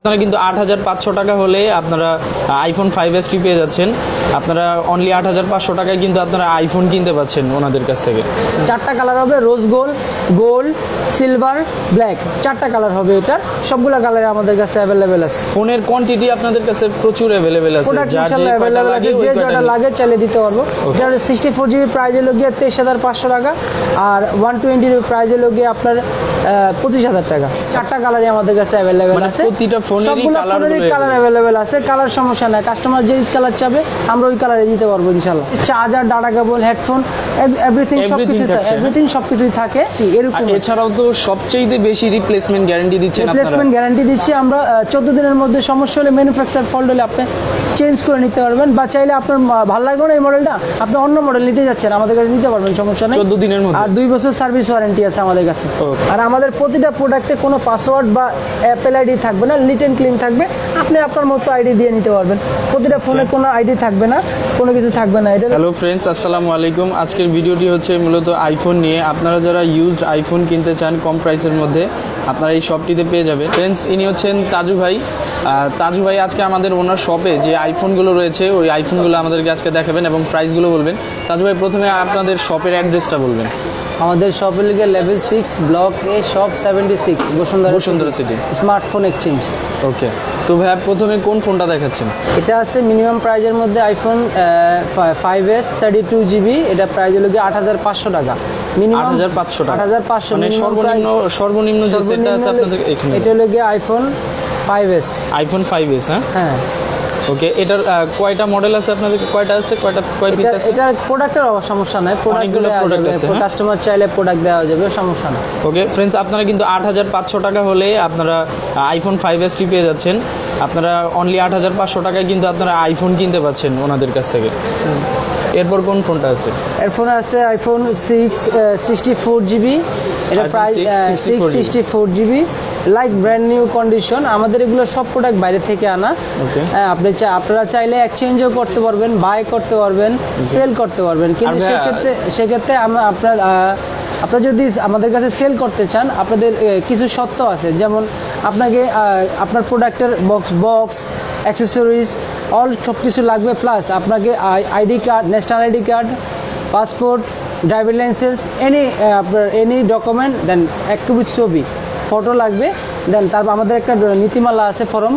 আপনারা কিন্তু ৮৫০০ টাকা হলে আপনারা আইফোন 5s পেয়ে যাচ্ছেন। আপনারা অনলি ৮৫০০ টাকায় কিন্তু আপনারা আইফোন কিনতে পাচ্ছেন ওনাদের কাছ থেকে। 4টা কালার হবে, rose gold, gold, silver, black, 4টা কালার হবে। এটা সবগুলো কালার আমাদের কাছে অ্যাভেলেবেল আছে। ফোনের কোয়ান্টিটি আপনাদের কাছে প্রচুর অ্যাভেলেবেল আছে, যে যেটা লাগে চাইলে দিতে পারবো। যার 64GB প্রাইস হলো গিয়ে 23,500 টাকা, আর 120 প্রাইস হলো গিয়ে আপনার 25,000 টাকা। 4টা কালারই আমাদের কাছে অ্যাভেলেবেল আছে। প্রতিটা ফোনেরই কালার অ্যাভেলেবেল আছে, কালার সমস্যা নাই। কাস্টমার যে কালার চাবে আমরা ওই কালারে দিতে পারবো ইনশাআল্লাহ। Charger, data cable, headphone, everything সবকিছুই থাকে এরকম। এছাড়াও তো সবচেয়ে বেশি রিপ্লেসমেন্ট গ্যারান্টি দিচ্ছেন আপনারা। রিপ্লেসমেন্ট গ্যারান্টি দিচ্ছি আমরা। 14 দিনের মধ্যে সমস্যা হলে ম্যানুফ্যাকচার ফল্ট হলে আপনি চেঞ্জ করে নিতে পারবেন, বা চাইলে আপনার ভালো লাগবে না এই মডেলটা, আপনি অন্য মডেল নিতে যাচ্ছেন আমাদের কাছে নিতে পারবেন, সমস্যা নেই। 14 দিনের মধ্যে। আর 2 বছর সার্ভিস ওয়ারেন্টি আছে আমাদের কাছে। আর আমাদের প্রতিটা প্রোডাক্টে কোনো পাসওয়ার্ড বা অ্যাপেল আইডি থাকবে না, নিট এন্ড ক্লিন থাকবে। আপনি আপনার মতো আইডি দিয়ে নিতে পারবেন। প্রতিটা ফোনে কোনো আইডি থাকবে না, কোনো কিছু থাকবে না। এটা হ্যালো ফ্রেন্ডস, আসসালামু আলাইকুম। আজকের ভিডিওটি হচ্ছে মূলত আইফোন নিয়ে। আপনারা যারা ইউজড আইফোন কিনতে চান কম প্রাইসের মধ্যে, আপনারা এই শপটিতে পেয়ে যাবেন। ফ্রেন্ডস, ইনি হচ্ছেন তাজু ভাই। তাজু ভাই আজকে আমাদের ওনার শপে যে আইফোনগুলো রয়েছে ওই আইফোনগুলো আমাদেরকে আজকে দেখাবেন এবং প্রাইসগুলো বলবেন। তাজু ভাই, প্রথমে আপনাদের শপের অ্যাড্রেসটা বলবেন। আমাদের শপের লিগে level 6 block A shop 76 Bashundhara city, smartphone exchange. Okay, তো ভাই প্রথমে কোন ফোনটা দেখাচ্ছেন? এটা আছে মিনিমাম প্রাইজের মধ্যে আইফোন 5s 32GB। এটা প্রাইস হলো গিয়ে 8,500 টাকা। মিনিমাম 8,500 টাকা। 8,500 মানে সর্বনিম্ন যে সেটটা আছে আপনাদের এখানে। এটা হলো গিয়ে আইফোন 5s। আইফোন 5s, হ্যাঁ। ওকে, এটার কয়টা মডেল আছে আপনাদের? কয়টা আছে, কয় পিস আছে? এটা প্রোডাক্টের সমস্যা নাই, প্রোডাক্টগুলো কাস্টমার চাইলে প্রোডাক্ট দেওয়া যাবে, সমস্যা না। ওকে ফ্রেন্ডস, আপনারা কিন্তু ৮৫০০ টাকা হলে আপনারা আইফোন 5s পেয়ে যাচ্ছেন। আপনারা অনলি ৮৫০০ টাকায় কিন্তু আপনারা আইফোন কিনতে পাচ্ছেন ওনাদের কাছ থেকে। এরপর কোন ফোনটা আছে? এরপর আছে আইফোন 64GB। এটা price 664GB, like brand new condition. আমাদের এগুলো সব প্রোডাক্ট বাইরে থেকে আনা। আপনারা চাইলে এক্সচেঞ্জও করতে পারবেন, বাই করতে পারবেন, সেল করতে পারবেন। কিন্তু সেক্ষেত্রে আপনারা যদি আমাদের কাছে সেল করতে চান, আপনাদের কিছু শর্ত আছে। যেমন আপনাকে আপনার প্রোডাক্টের বক্স অ্যাক্সেসরিজ সব কিছু লাগবে, প্লাস আপনাকে ID card, national ID card, passport, driving licence, any document, then এক কপি ছবি, ফটো লাগবে। দেন তারপর আমাদের একটা নীতিমালা আছে, ফর্ম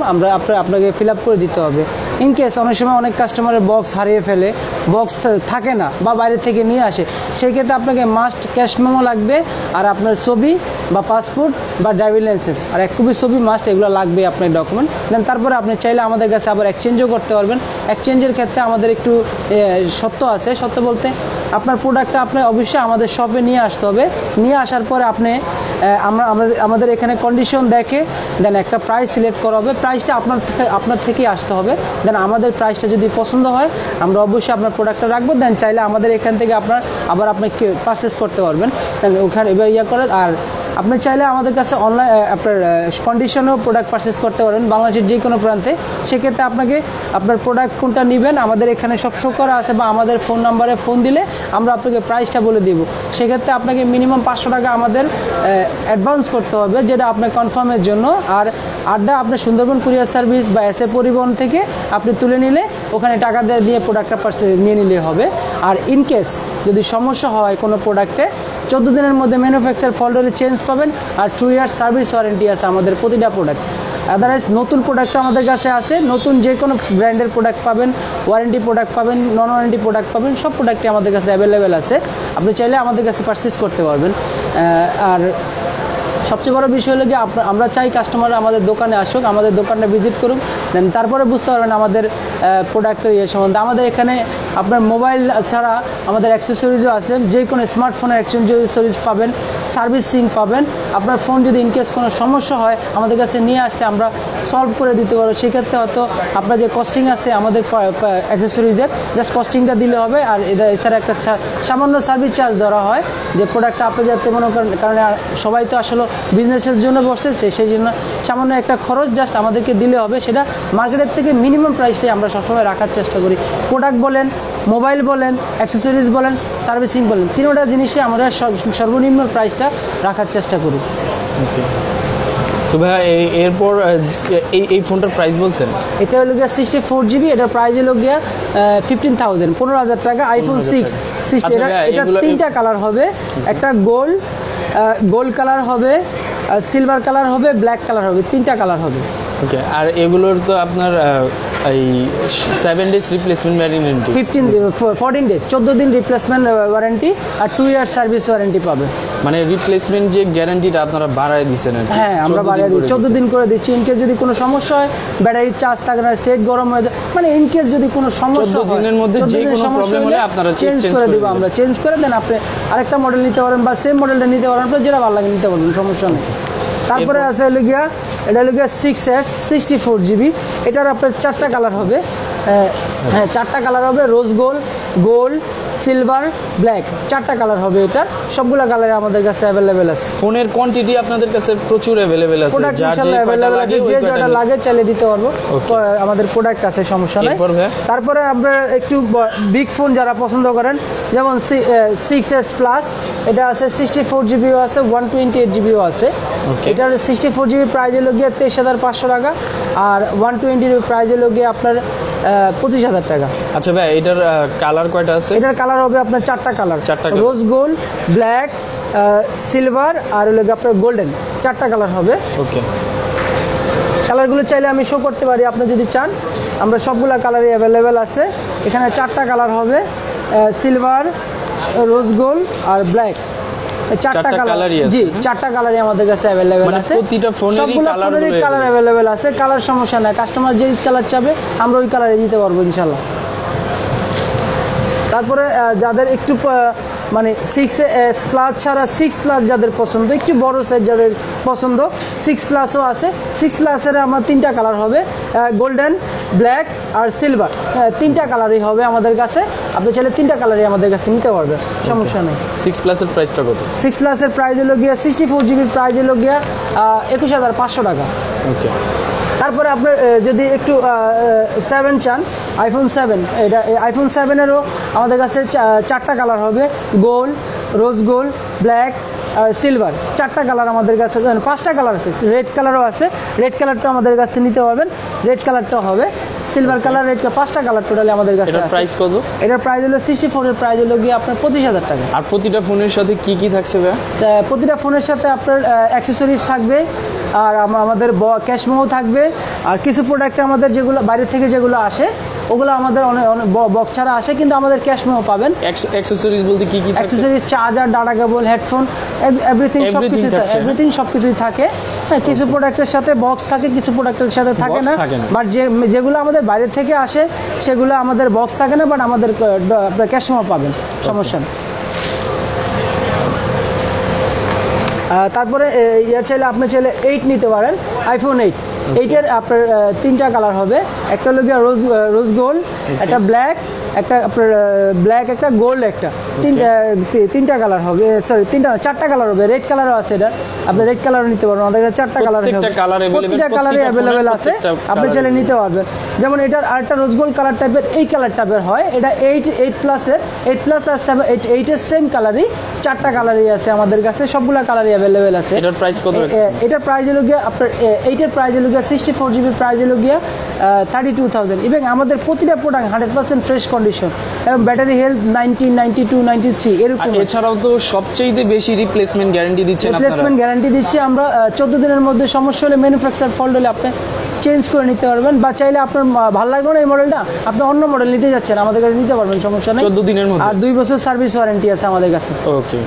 আপনাকে ফিল আপ করে দিতে হবে। ইন কেস অনেক সময় অনেক কাস্টমারের বক্স হারিয়ে ফেলে, বক্স থাকে না বা বাইরে থেকে নিয়ে আসে, সেই ক্ষেত্রে আপনাকে মাস্ট ক্যাশ মেমো লাগবে, আর আপনার ছবি বা পাসপোর্ট বা ড্রাইভিং লাইসেন্স আর এক কপি ছবি মাস্ট, এগুলো লাগবে আপনার ডকুমেন্ট। দেন তারপরে আপনি চাইলে আমাদের কাছে আবার এক্সচেঞ্জও করতে পারবেন। এক্সচেঞ্জের ক্ষেত্রে আমাদের একটু শর্ত আছে। শর্ত বলতে আপনার প্রোডাক্টটা আপনি অবশ্যই আমাদের শপে নিয়ে আসতে হবে। নিয়ে আসার পরে আপনি আমাদের এখানে কন্ডিশন দেখে দেন একটা প্রাইস সিলেক্ট করা হবে। প্রাইসটা আপনার থেকেই আসতে হবে। দেন আমাদের প্রাইসটা যদি পছন্দ হয় আমরা অবশ্যই আপনার প্রোডাক্টটা রাখবো। দেন চাইলে আমাদের এখান থেকে আপনি পারচেস করতে পারবেন। দেন ওখানে এবার করে। আর আপনি চাইলে আমাদের কাছে অনলাইন আপনার কন্ডিশনেও প্রোডাক্ট পারচেস করতে পারবেন বাংলাদেশের যে কোনো প্রান্তে। সেক্ষেত্রে আপনাকে আপনার প্রোডাক্ট কোনটা নেবেন আমাদের এখানে সব শো করা আছে, বা আমাদের ফোন নাম্বারে ফোন দিলে আমরা আপনাকে প্রাইসটা বলে দিব। সেক্ষেত্রে আপনাকে মিনিমাম 500 টাকা আমাদের অ্যাডভান্স করতে হবে, যেটা আপনার কনফার্মের জন্য। আর আপনি সুন্দরবন কুরিয়ার সার্ভিস বা এসএ পরিবহন থেকে আপনি তুলে নিলে ওখানে টাকা দিয়ে প্রোডাক্টটা নিয়ে নিলে হবে। আর ইনকেস যদি সমস্যা হয় কোনো প্রোডাক্টে, 14 দিনের মধ্যে ম্যানুফ্যাকচার ফল্ট হলে চেঞ্জ পাবেন। আর 2 ইয়ার্স সার্ভিস ওয়ারেন্টি আছে আমাদের প্রতিটা প্রোডাক্ট। আদারওয়াইজ নতুন প্রোডাক্ট আমাদের কাছে আছে, নতুন যে কোনো ব্র্যান্ডের প্রোডাক্ট পাবেন, ওয়ারেন্টি প্রোডাক্ট পাবেন, নন ওয়ারেন্টি প্রোডাক্ট পাবেন, সব প্রোডাক্টই আমাদের কাছে অ্যাভেলেবেল আছে। আপনি চাইলে আমাদের কাছে পারচেস করতে পারবেন। আর সবচেয়ে বড় বিষয় হলো যে আমরা চাই কাস্টমার আমাদের দোকানে আসুক, আমাদের দোকানটা ভিজিট করুক, দেন তারপরে বুঝতে পারবেন আমাদের প্রোডাক্টের সম্বন্ধে। আমাদের এখানে আপনার মোবাইল ছাড়া আমাদের অ্যাক্সেসরিজও আছে। যে কোনো স্মার্টফোনের অ্যাক্সেসরিজ পাবেন, সার্ভিসিং পাবেন। আপনার ফোন যদি ইনকেস কোনো সমস্যা হয় আমাদের কাছে নিয়ে আসলে আমরা সলভ করে দিতে পারবো। সেক্ষেত্রে হয়তো আপনার যে কস্টিং আছে আমাদের অ্যাক্সেসরিজের, জাস্ট কস্টিংটা দিলে হবে। আর এছাড়া একটা সামান্য সার্ভিস চার্জ ধরা হয়, যে প্রোডাক্টটা আপনি যাতে মনে করেন, কারণ সবাই তো আসলে বিজনেসের জন্য বসছে, সেই জন্য সামান্য একটা খরচ জাস্ট আমাদেরকে দিলে হবে। সেটা মার্কেটের থেকে মিনিমাম প্রাইসটাই আমরা সবসময় রাখার চেষ্টা করি। প্রোডাক্ট বলেন, মোবাইল বলেন, অ্যাক্সেসরিজ বলেন, সার্ভিসিং বলেন, তিনটা জিনিসে আমরা সর্বনিম্ন প্রাইসটা রাখার চেষ্টা করি। ওকে, তো ভাই এরপর এই ফোনটার প্রাইস বলছেন? এটা হলো গিয়া 64GB, এটার প্রাইস হলো গিয়া 15,000, 15,000 টাকা। আইফোন 6 এটা তিনটা কালার হবে, একটা গোল্ড কালার হবে, সিলভার কালার হবে, ব্ল্যাক কালার হবে, তিনটা কালার হবে। ওকে, আর এগুলোর তো আপনার এই 7 ডেজ রিপ্লেসমেন্ট ওয়ারেন্টি, 14 ডেজ 14 দিন রিপ্লেসমেন্ট ওয়ারেন্টি আর 2 ইয়ার সার্ভিস ওয়ারেন্টি পাবে। মানে রিপ্লেসমেন্ট যে গ্যারান্টিটা আপনারা বাড়ায় দিচ্ছেন আর কি? হ্যাঁ, আমরা বাড়িয়ে দিই, 14 দিন করে দিচ্ছি। ইনকেস যদি কোনো সমস্যা হয়, ব্যাটারির চার্জ থাকে না, সেট গরম হয়ে যায়, মানে ইনকেস যদি কোনো সমস্যা হয় 14 দিনের মধ্যে যে কোনো প্রবলেম হলে আপনারা চেঞ্জ করে দিব, আমরা চেঞ্জ করে দেন। আপনি আরেকটা মডেল নিতে পারেন বা সেম মডেলটা নিতে পারেন, আপনার যেটা ভালো লাগে নিতে পারবেন, সমস্যা নেই। তারপরে আছে হলো গিয়া, এটা হলো গিয়া 6S 64GB, এটার আপনার 4টা কালার হবে। হ্যাঁ, 4টা কালার হবে, রোজ গোল্ড, সিলভার, ব্ল্যাক, 4টা কালার হবে। এটা সবগুলা কালার আমাদের কাছে অ্যাভেলেবেল আছে। ফোনের কোয়ান্টিটি আপনাদের কাছে প্রচুর অ্যাভেলেবেল আছে, প্রোডাক্ট ইনশাআল্লাহ অ্যাভেলেবেল আছে, যে যেটা লাগে চাইলে দিতে পারবো, আমাদের প্রোডাক্ট আছে, সমস্যা নাই। তারপরে আমরা একটু বিগ ফোন যারা পছন্দ করেন, যেমন 6S প্লাস, এটা আছে 64GBও আছে, 128GBও আছে। এটার 64GB প্রাইস হলো গিয়ে 23,500 টাকা, আর 120 প্রাইস হলো গিয়ে আপনার 25,000 টাকা। আচ্ছা ভাই, এটার কালার কয়টা আছে? এটার কালার হবে আপনার 4টা colour, rose gold, black, silver আর হলো গিয়ে আপনার গোল্ডেন, 4টা কালার হবে। ওকে, কালারগুলো চাইলে আমি শো করতে পারি, আপনি যদি চান। আমরা সবগুলা কালারই অ্যাভেলেবেল আছে। এখানে 4টা কালার হবে, সিলভার, রোজ গোল্ড আর ব্ল্যাক, 4টা কালার। জি, 4টা কালারই আমাদের কাছে অ্যাভেলেবেল আছে। প্রতিটা ফোনেরই কালার অ্যাভেলেবেল আছে, কালার সমস্যা নাই। কাস্টমার যে কালার চাবে আমরা ওই কালারে দিতে পারবো ইনশাল্লাহ। তারপরে যাদের একটু মানে 6S প্লাস ছাড়া 6 প্লাস যাদের পছন্দ, একটু বড় সাইজ যাদের পছন্দ, 6 প্লাসও আছে। 6 প্লাসের আমার 3টা কালার হবে, গোল্ডেন, ব্ল্যাক আর সিলভার, 3টা কালারই হবে আমাদের কাছে। আপনি চাইলে 3টা কালারই আমাদের কাছে নিতে পারবেন, সমস্যা নেই। 6 প্লাসের প্রাইসটা কত? 6 প্লাসের প্রাইস হলো গিয়া 64GB প্রাইস হলো গিয়া 21,500 টাকা। ওকে, তারপরে আপনার যদি একটু 7 চান, আইফোন 7, এটা আইফোন 7-এরও আমাদের কাছে 4টা কালার হবে, গোল্ড, রোজ গোল্ড, ব্ল্যাক আর সিলভার, 4টা কালার আমাদের কাছে। 5টা কালার আছে, রেড কালারও আছে, রেড কালারটা আমাদের কাছ থেকে নিতে পারবেন, রেড কালারটাও হবে, সিলভার কালার, রেড কালার, 5টা কালার টোটালি আমাদের কাছে আছে। প্রাইস কত? এটার প্রাইস হলো 64, এর প্রাইস হলো গিয়ে আপনার 25,000 টাকা। আর প্রতিটা ফোনের সাথে কি কি থাকছে ভাই? প্রতিটা ফোনের সাথে আপনার অ্যাক্সেসরিজ থাকবে, আর আমাদের ক্যাশ মেমো থাকবে, আর কিছু প্রোডাক্ট আমাদের যেগুলো বাইরে থেকে যেগুলো আসে ওগুলো আমাদের অনেক বক্স ছাড়া আসে, কিন্তু আমাদের ক্যাশ মেমো পাবেন। অ্যাক্সেসরিজ বলতে কি কি? Accessories, charger, data cable, headphone, everything সবকিছুই থাকে। হ্যাঁ, কিছু প্রোডাক্টের সাথে বক্স থাকে, কিছু প্রোডাক্টের সাথে থাকে না। বাট যেগুলো আমাদের বাইরে থেকে আসে সেগুলো আমাদের বক্স থাকে না, বাট আমাদের ক্যাশ মেমো পাবেন, সমস্যা নেই। তারপরে ইয়ার চাইলে আপনি চাইলে 8 নিতে পারেন, আইফোন 8। এইটার আপনার 3টা কালার হবে, একটা হলো গিয়া রোজ গোল্ড, একটা ব্ল্যাক, একটা আপনার ব্ল্যাক, একটা গোল্ড, একটা, 3টা কালার হবে। সরি, 4টা কালার হবে, রেড কালারও আছে। এটা আপনি রেড কালারও নিতে পারবেন, আমাদের কাছে 4টা কালার হবে, প্রতিটা কালারই অ্যাভেলেবেল আছে, আপনি চাইলে নিতে পারবেন। যেমন এটার আরেকটা রোজ গোল্ড কালার টাইপের, এই কালার টাইপের হয়, এটা 8 প্লাসের, 8 প্লাস আর 8-এর সেম কালারই, 4টা কালারই আছে আমাদের কাছে, সবগুলা কালারই অ্যাভেলেবেল আছে। এটার প্রাইস কত? এটার প্রাইস হলো গিয়া আপনার 8-এর প্রাইস হলো গিয়া 64GB প্রাইস হলো গিয়া 32,000। এবং আমাদের প্রতিটা প্রোডাক্ট 100% ফ্রেশ কন্ডিশন এবং ব্যাটারি হেলথ 90, 92, 93 এরকম। এছাড়াও তো সবচেয়ে বেশি রিপ্লেসমেন্ট গ্যারান্টি দিচ্ছেন আপনারা। রিপ্লেসমেন্ট গ্যারান্টি দিচ্ছি আমরা, 14 দিনের মধ্যে সমস্যা হলে, ম্যানুফ্যাকচার ফল্ট হলে আপনি চেঞ্জ করে নিতে পারবেন, বা চাইলে আপনার ভালো লাগবে না এই মডেলটা, আপনি অন্য মডেল নিতে যাচ্ছেন, আমাদের কাছে নিতে পারবেন, সমস্যা নেই, 14 দিনের মধ্যে। আর 2 বছর সার্ভিস ওয়ারেন্টি আছে আমাদের কাছে। ওকে,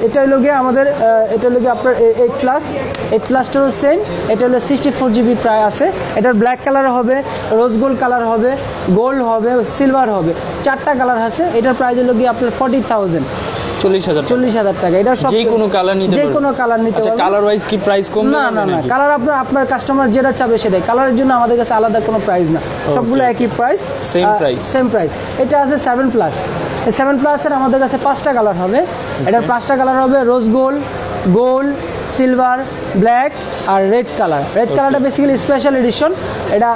এটা হলো গিয়ে আমাদের, এটা হলো গিয়ে আপনার 8 প্লাসটারও সেম। এটা হলো 64GB প্রায় আছে। এটার ব্ল্যাক কালার হবে, রোজ গোল্ড কালার হবে, গোল্ড হবে, সিলভার হবে, 4টা কালার আছে। এটার প্রাইস হলো গিয়ে আপনার 40,000, 40,000 টাকা। এটা সব যে কোনো কালার নিতে পারবেন, যে কোনো কালার নিতে পারবেন। কালার ওয়াইজ কি প্রাইস কম? না, কালার আপনার কাস্টমার যেটা চাবে সেটাই। কালারের জন্য আমাদের কাছে আলাদা কোনো প্রাইস না, সবগুলো একই প্রাইস, সেম প্রাইস। এটা আছে 7 প্লাস। এই 7 প্লাসের আমাদের কাছে 5টা কালার হবে। এটার 5টা কালার হবে, রোজ গোল্ড, সিলভার, ব্ল্যাক আর রেড কালার। রেড কালারটা বেসিক্যালি স্পেশাল এডিশন, এটা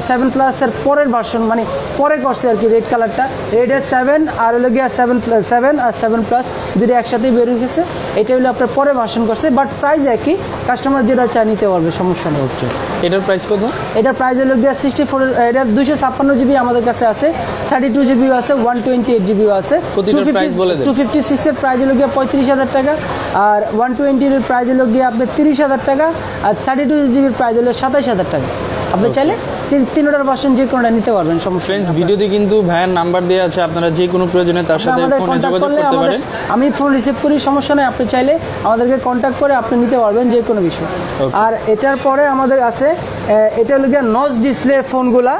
7 প্লাসের পরের ভার্সন, মানে পরে করছে আর কি রেড কালারটা। রেডের 7 আর হলো গিয়া 7 আর 7 প্লাস দুটো একসাথেই বের হয়ে গেছে। এটা হলো আপনার পরে ভার্সন করছে, বাট প্রাইস একই, কাস্টমার যেটা চায় নিতে পারবে, সমস্যা নেই। এটার প্রাইস কত? এটার প্রাইস হলো গিয়া 64, এটার 256 জিবি আমাদের কাছে আছে, 32 জিবিও আছে, 128 জিবিও আছে। 256 এর প্রাইস হলো গিয়া 35,000 টাকা, আর 120 এর প্রাইস হলো গিয়া আপনার 30,000 টাকা, আর 32 জিবির প্রাইস হলো 27,000 টাকা। আপনি চাইলে তিনটার ভার্সন যে কোনোটা নিতে পারবেন, সমস্যা নেই। ভিডিওতে কিন্তু ভাইয়ের নাম্বার দেওয়া আছে, আপনারা যে কোনো প্রয়োজনে তার সাথে ফোনে যোগাযোগ করতে পারেন। আমি ফোন রিসিভ করি, সমস্যা নেই, আপনি চাইলে আমাদেরকে কন্ট্যাক্ট করে আপনি নিতে পারবেন যে কোনো বিষয়। আর এটার পরে আমাদের আছে, এটা হলো গিয়ে নচ ডিসপ্লে ফোনগুলা,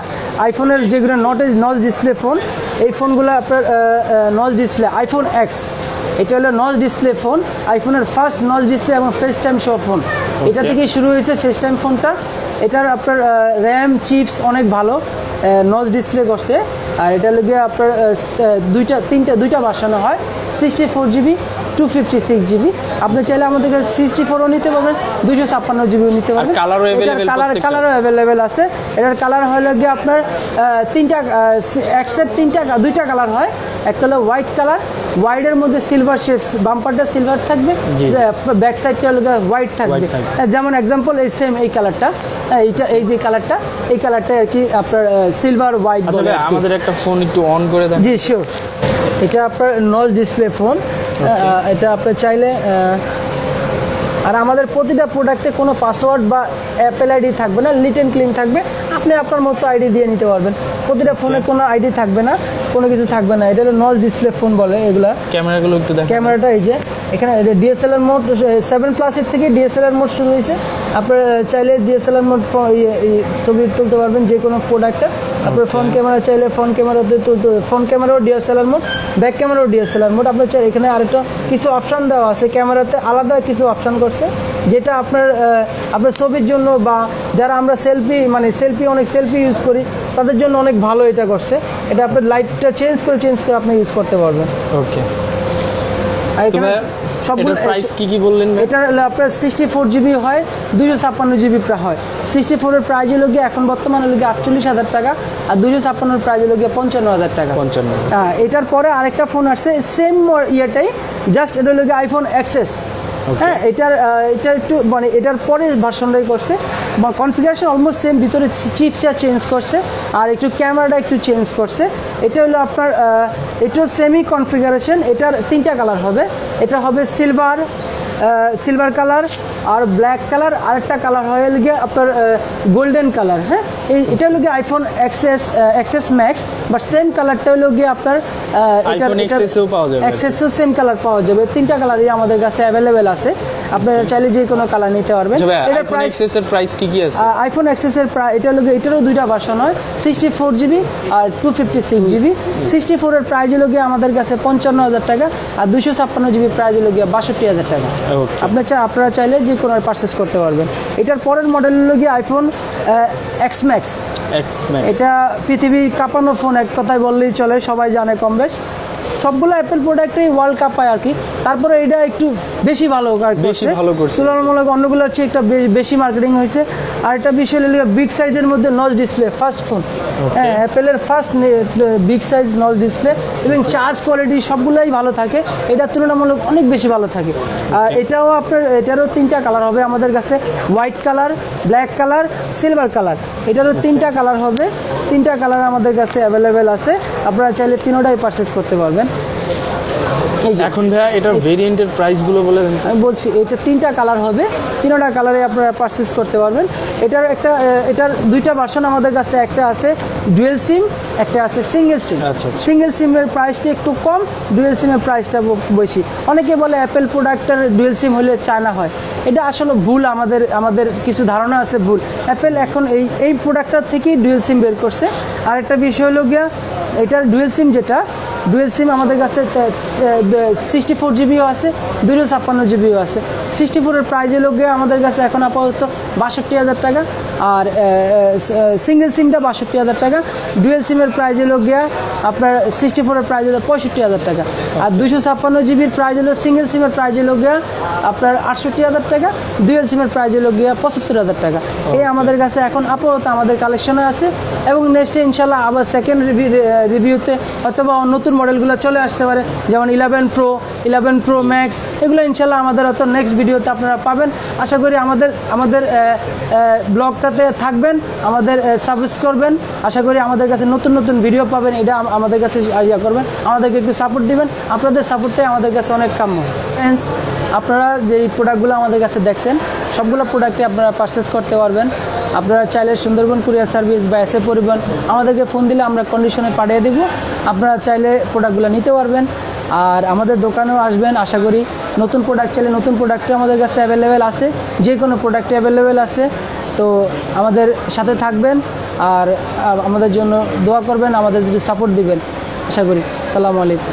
আইফোনের যেগুলো নচ ডিসপ্লে ফোন, এই ফোনগুলো আপনার নচ ডিসপ্লে আইফোন এক্স, এটা হলো নচ ডিসপ্লে ফোন, আইফোনের ফার্স্ট নচ ডিসপ্লে এবং ফেস টাইম শো ফোন। এটা থেকে শুরু হয়েছে ফেস টাইম ফোনটা। এটার আপনার র্যাম চিপস অনেক ভালো, নচ ডিসপ্লে করছে। আর এটা হলো গিয়ে আপনার দুইটা ভার্সনে হয়, 64 জিবি 256 জিবি। আপনি চাইলে আমাদের কাছে 64ও নিতে পারবেন, 256 জিবিও নিতে পারবেন। কালারও অ্যাভেলেবেল আছে। এটার কালার হলো গিয়ে আপনার দুইটা কালার হয়, একটা হলো হোয়াইট কালার, হোয়াইটের মধ্যে সিলভার শেপস, বাম্পারটা সিলভার থাকবে, ব্যাক সাইডটা হলো হোয়াইট থাকবে। যেমন এক্সাম্পল এই সেম এই কালারটা, এই যে কালারটা, এই কালারটা আর কি আপনার সিলভার হোয়াইট বলে। আমাদের একটা ফোন একটু অন করে দেন। জি শিওর। এটা আপনার নচ ডিসপ্লে ফোন, এটা আপনি চাইলে, আর আমাদের প্রতিটা প্রোডাক্টে কোনো পাসওয়ার্ড বা অ্যাপেল আইডি থাকবে না, নিট অ্যান্ড ক্লিন থাকবে, আপনি আপনার মতো আইডি দিয়ে নিতে পারবেন। প্রতিটা ফোনে কোনো আইডি থাকবে না, কোনো কিছু থাকবে না। এটা হলো নচ ডিসপ্লে ফোন বলে এগুলা। ক্যামেরাগুলো একটু দেখেন। ক্যামেরাটা এই যে এখানে ডিএসএলআর মোড, 7 প্লাসের থেকে ডিএসএলআর মোড শুরু হয়েছে। আপনার চাইলে ডিএসএলআর মোড ছবি তুলতে পারবেন যে কোনো প্রোডাক্টে। আপনার ফ্রন্ট ক্যামেরা চাইলে ফ্রন্ট ক্যামেরাতে তুলতে, ফ্রন্ট ক্যামেরাও ডিএসএলআর মোড, ব্যাক ক্যামেরাও ডিএসএলআর মোড। আপনার এখানে আরেকটা কিছু অপশান দেওয়া আছে, ক্যামেরাতে আলাদা কিছু অপশান করছে, যেটা আপনার ছবির জন্য বা যারা আমরা অনেক সেলফি ইউজ করি তাদের জন্য অনেক ভালো এটা করছে। এটা আপনার লাইটটা চেঞ্জ করে আপনি ইউজ করতে পারবেন। ওকে। সবগুলো প্রাইস কি বললেন? এটা আপনার 64 জিবি হয়, 256 জিবি হয়। 64 এর প্রাইস হলো গিয়ে এখন বর্তমানে হলো গিয়ে 48,000 টাকা, আর 256 এর প্রাইস হলো গিয়ে 55,000 টাকা। 55। এটার পরে আরেকটা ফোন আসছে সেম ইয়েটাই, জাস্ট এটা হলো গিয়ে আইফোন এক্সএস। হ্যাঁ, এটা একটু মানে এটার পরে ভার্সনটাই করছে, কনফিগারেশন অলমোস্ট সেম, ভিতরে চিপটা চেঞ্জ করছে আর একটু ক্যামেরাটা একটু চেঞ্জ করছে। এটা হলো আপনার একটু সেমি কনফিগারেশন। এটার 3টা কালার হবে, এটা হবে সিলভার কালার আর ব্ল্যাক কালার, আরেকটা কালার হয়ে গিয়ে আপনার গোল্ডেন কালার। হ্যাঁ, এটা হলো গিয়ে iPhone XS max, but same কালারটা হলো গিয়ে আপনার এক্সএসও সেম কালার পাওয়া যাবে। 3টা কালারই আমাদের কাছে অ্যাভেলেবেল আছে, আপনারা চাইলে যে কোনো কালার নিতে পারবেন। এটার প্রাইস কি আছে? আইফোন এক্সএসের প্রাইস এটা হলো, এটারও 2টা ভার্সন হয়, 64 জিবি আর 256 জিবি। 64 এর প্রাইস হলো গিয়ে আমাদের কাছে 55,000 টাকা, আর 256 জিবি প্রাইস হলো গিয়ে 62,000 টাকা। আপনারা চাইলে যে কোনো পারচেস করতে পারবেন। এটার পরের মডেল হলো গিয়ে আইফোন এক্স ম্যাক্স। এটা পৃথিবীর কাঁপানো ফোন, এক কথায় বললেই চলে, সবাই জানে কম বেশ। সবগুলো অ্যাপেল প্রোডাক্টই ওয়ার্ল্ড কাপ পায় আর কি, তারপরে এটা একটু বেশি ভালো করছে তুলনামূলক অন্যগুলোর চেয়ে একটা বেশি মার্কেটিং হয়েছে। আর একটা বিষয় হলো বিগ সাইজের মধ্যে নচ ডিসপ্লে ফার্স্ট ফোন, হ্যাঁ অ্যাপেলের first big size notch display, এবং চার্জ কোয়ালিটি সবগুলোই ভালো থাকে, এটা তুলনামূলক অনেক বেশি ভালো থাকে। আর এটারও 3টা কালার হবে আমাদের কাছে, white colour, black colour, silver colour. এটারও 3টা কালার হবে, 3টা কালার আমাদের কাছে অ্যাভেলেবেল আছে, আপনারা চাইলে তিনোটাই পারচেস করতে পারবেন। এখন ভাইয়া এটার ভেরিয়েন্টের প্রাইসগুলো বলে দেন। আমি বলছি এটা 3টা কালার হবে, 3টা কালারে আপনারা পারচেস করতে পারবেন। এটার 2টা ভার্সন আমাদের কাছে, একটা আছে ডুয়েল সিম, একটা আছে সিঙ্গেল সিম। সিঙ্গেল সিমের প্রাইসটা একটু কম, ডুয়েল সিমের প্রাইসটা বেশি। অনেকে বলে অ্যাপেল প্রোডাক্টের ডুয়েল সিম হলে চায়না হয়, এটা আসলে ভুল। আমাদের কিছু ধারণা আছে ভুল। অ্যাপেল এখন এই প্রোডাক্টটার থেকেই ডুয়েল সিম বের করছে। আর একটা বিষয় হলো গিয়া, এটার ডুয়েল সিম আমাদের কাছে 64 জিবিও আছে, 256 জিবিও আছে। 64 এর প্রাইস হলো গিয়ে আমাদের কাছে এখন আপাতত 62,000 টাকা, আর সিঙ্গেল সিমটা 62,000 টাকা, ডুয়েল সিমের প্রাইস হলো গিয়া আপনার 64 এর প্রাইস হলো 65,000 টাকা, আর 256 জিবির প্রাইস হলো সিঙ্গেল সিমের প্রাইস হলো গিয়া আপনার 68,000 টাকা, ডুয়েল সিমের প্রাইস হলো গিয়া 75,000 টাকা। এই আমাদের কাছে এখন আপাতত আমাদের কালেকশনে আছে, এবং নেক্সটে ইনশাল্লাহ আবার সেকেন্ড রিভিউতে অথবা নতুন মডেলগুলো চলে আসতে পারে, যেমন 11 প্রো, 11 প্রো ম্যাক্স, এগুলো ইনশাল্লাহ আমাদের হয়তো নেক্সট ভিডিওতে আপনারা পাবেন। আশা করি আমাদের ব্লগটাতে থাকবেন, আমাদের সাবস্ক্রাইব করবেন, আশা করি আমাদের কাছে নতুন নতুন ভিডিও পাবেন, এটা আমাদের কাছে ইয়া করবেন, আমাদেরকে একটু সাপোর্ট দিবেন, আপনাদের সাপোর্টটাই আমাদের কাছে অনেক কাম্য। ফ্রেন্ডস, আপনারা যেই প্রোডাক্টগুলো আমাদের কাছে দেখছেন সবগুলো প্রোডাক্টই আপনারা পারচেস করতে পারবেন। আপনারা চাইলে সুন্দরবন কুরিয়ার সার্ভিস বা এসএ পরিবহন আমাদেরকে ফোন দিলে আমরা কন্ডিশনে পাঠিয়ে দেবো, আপনারা চাইলে প্রোডাক্টগুলো নিতে পারবেন। আর আমাদের দোকানেও আসবেন, আশা করি নতুন প্রোডাক্ট চাইলে নতুন প্রোডাক্টও আমাদের কাছে অ্যাভেলেবেল আছে, যে কোনো প্রোডাক্টে অ্যাভেলেবেল আছে। তো আমাদের সাথে থাকবেন আর আমাদের জন্য দোয়া করবেন, আমাদের যদি সাপোর্ট দিবেন, আশা করি। আসসালামু আলাইকুম।